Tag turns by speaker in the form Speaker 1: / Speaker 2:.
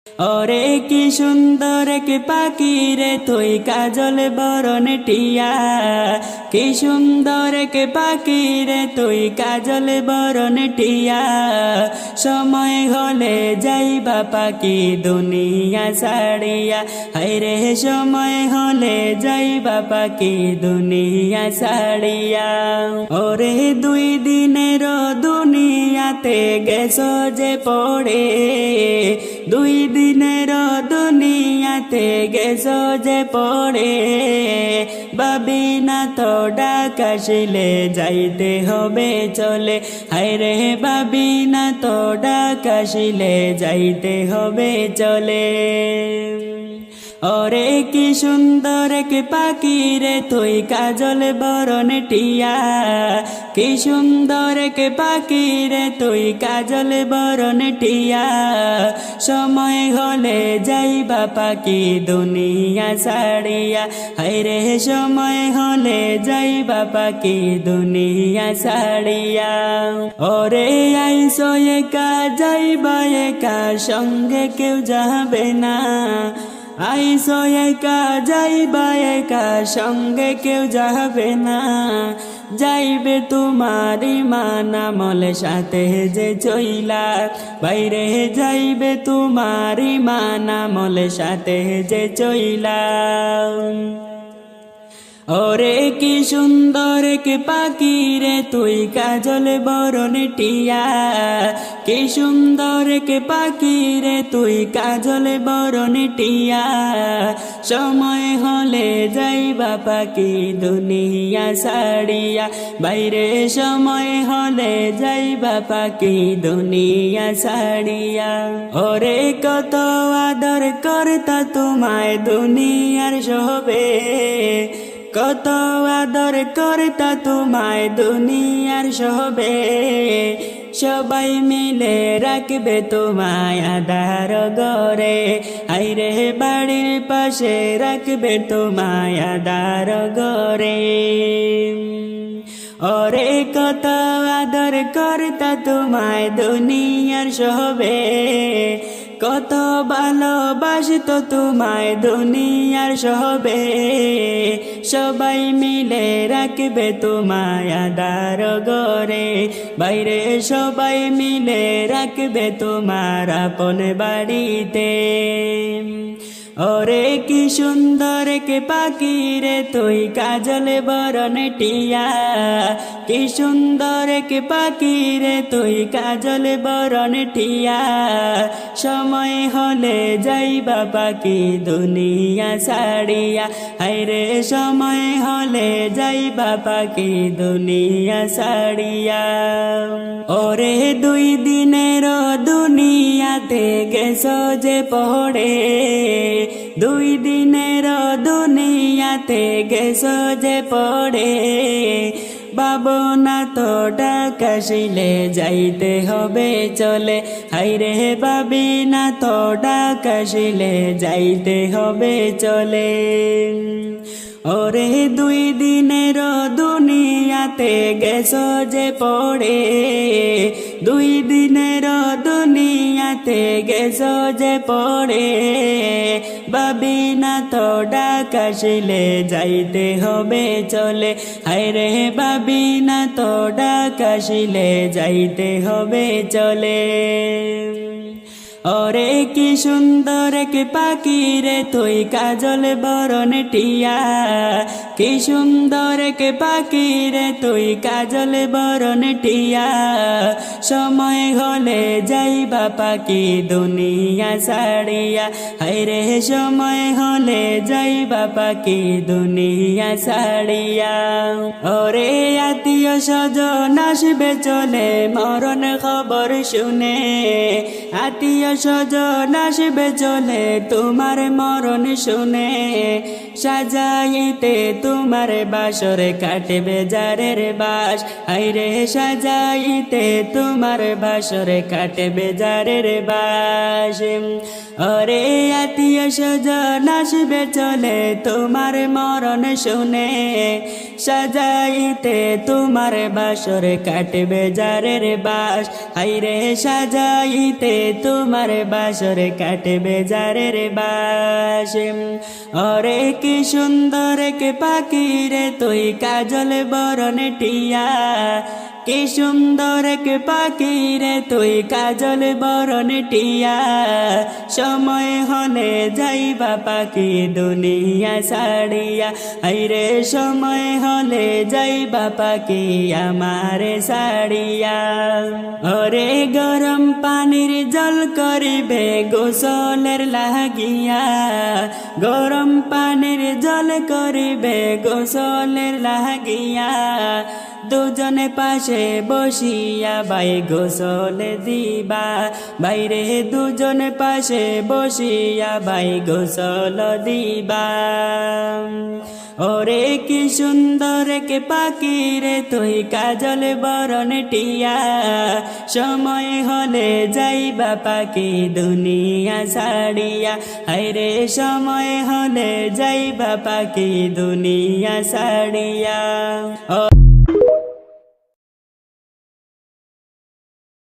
Speaker 1: ওরে কি সুন্দর কি পাখি রে তুই কাজল বরণ টিয়া, কি সুন্দর কি পাখি রে তুই কাজল বরণ টিয়া। সময় হলে যাইবা পাখি দুনিয়া ছাড়িয়া, হায়রে সময় হলে যাইবা পাখি দুনিয়া ছাড়িয়া। ওরে দুই দিনের দুনিয়াতে গেছো যে পড়ে, দুই দিনের দুনিয়াতে গেছো যে পড়ে। ভাবি না তো ডাক আসিলে যাইতে হবে চলে, হায়রে ভাবি না তো ডাক আসিলে যাইতে হবে চলে। ওরে কি সুন্দর কি পাখি রে তুই কাজল বরণ টিয়া, কি সুন্দর কি পাখি রে তুই কাজল বরণ টিয়া। সময় হলে যাইবা পাখি দুনিয়া ছাড়িয়া, হায়রে সময় হলে যাইবা পাখি দুনিয়া ছাড়িয়া। ওরে আইসো একা যাইবা একা সঙ্গে কেউ যাবে না, আইসো একা যাইবা একা সঙ্গে কেউ যাবে না। যাইবে তোমারি মানামল সাথে যে চইলা, বাইরে যাইবে তোমারি মানামল সাথে যে চইলা। ওরে কি সুন্দর কি পাখি রে তুই কাজল বরণ টিয়া, কি সুন্দর কি পাখি রে তুই কাজল বরণ টিয়া। সময় হলে যাইবা পাখি দুনিয়া ছাড়িয়া, বাইরে সময় হলে যাইবা পাখি দুনিয়া ছাড়িয়া। ওরে কত আদর করতা তোমায় দুনিয়ার সবে, কত আদর করতা তোমায় দুনিয়ার সবে। সবাই মিলে রাখবে তোমায় আধার ঘরে, হায়রে বাড়ির পাশে রাখবে তোমায় আধার ঘরে। ওরে কত আদর করতা তোমায় দুনিয়ার সবে, কত ভালোবাসত তোমায় দুনিয়ার সবে। সবাই মিলে রাখবে তোমায় আধার ঘরে, বাইরে সবাই মিলে রাখবে তোমার আপন বাড়িতে। ওরে কি সুন্দর কি পাখি রে তুই কাজল বরণ টিয়া, কি সুন্দর কি পাখি রে তুই কাজল বরণ টিয়া। সময় হলে যাইবা পাখি দুনিয়া ছাড়িয়া, হায়রে সময় হলে যাইবা পাখি দুনিয়া ছাড়িয়া। ওরে দুই দিনের দুনিয়াতে গেছো যে পড়ে, দুই দিনের দুনিয়াতে গেছো যে পড়ে। ভাবনা তো ডাক আসিলে যাইতে হবে চলে, হায়রে ভাবি না তো ডাক আসিলে যাইতে হবে চলে। ওরে দুই দিনের দুনিয়াতে গেছো যে পড়ে, দুই দিনের দুনিয়াতে গেছো যে পড়ে। ভাবি না তো ডাক আসিলে যাইতে হবে চলে, হায়রে ভাবি না তো ডাক আসিলে যাইতে হবে চলে। ওরে কি সুন্দর কি পাখি রে তুই কাজল বরণ টিয়া, কি সুন্দর কি পাখি রে তুই কাজল বরণ টিয়া। সময় হলে যাইবা পাখি দুনিয়া ছাড়িয়া, হায়রে সময় হলে যাইবা পাখি দুনিয়া ছাড়িয়া। ওরে আত্মীয় স্বজন আসবে চলে মরণ খবর শুনে, আত্মীয় স্বজন আসবে চলে তোমার মরণ শুনে। সাজাইতে তোমার বাসরে কাটবে যারের বাস, হায়রে সাজাইতে তোমার বাসরে কাটবে যারের বাস। ওরে আত্মীয় স্বজন আসবে চলে তোমার মরণ শুনে, সাজাইতে তোমার বাসর কাটবে জারের বাস, হাইরে সাজাইতে তোমার বাসর কাটবে জারের বাস। ওরে কি সুন্দর কে পাখি রে তুই কাজল বরণ টিয়া, কি সুন্দর কে পাখি রে তুই কাজল বরণ টিয়া, সময় হলে যাইবা পাখি দুনিয়া ছাড়িয়া, আইরে সময় হলে যাইবা পাখি আমারে ছাড়িয়া। ওরে গরম পানির জল করিবে গোসলের লাগিয়া, গরম পানির জল করিবে গোসলের লাগিয়া, দুজনে পাশে বসিয়া ভাই গোসল দিবা, বাইরে দুজনে পাশে বসিয়া ভাই গোসল দিবা। ওরে কি সুন্দর কে পাখি রে তুই কাজল বরণ টিয়া, সময় হলে যাইবা পাখি দুনিয়া ছাড়িয়া, হায়রে সময় হলে যাইবা পাখি দুনিয়া ছাড়িয়া।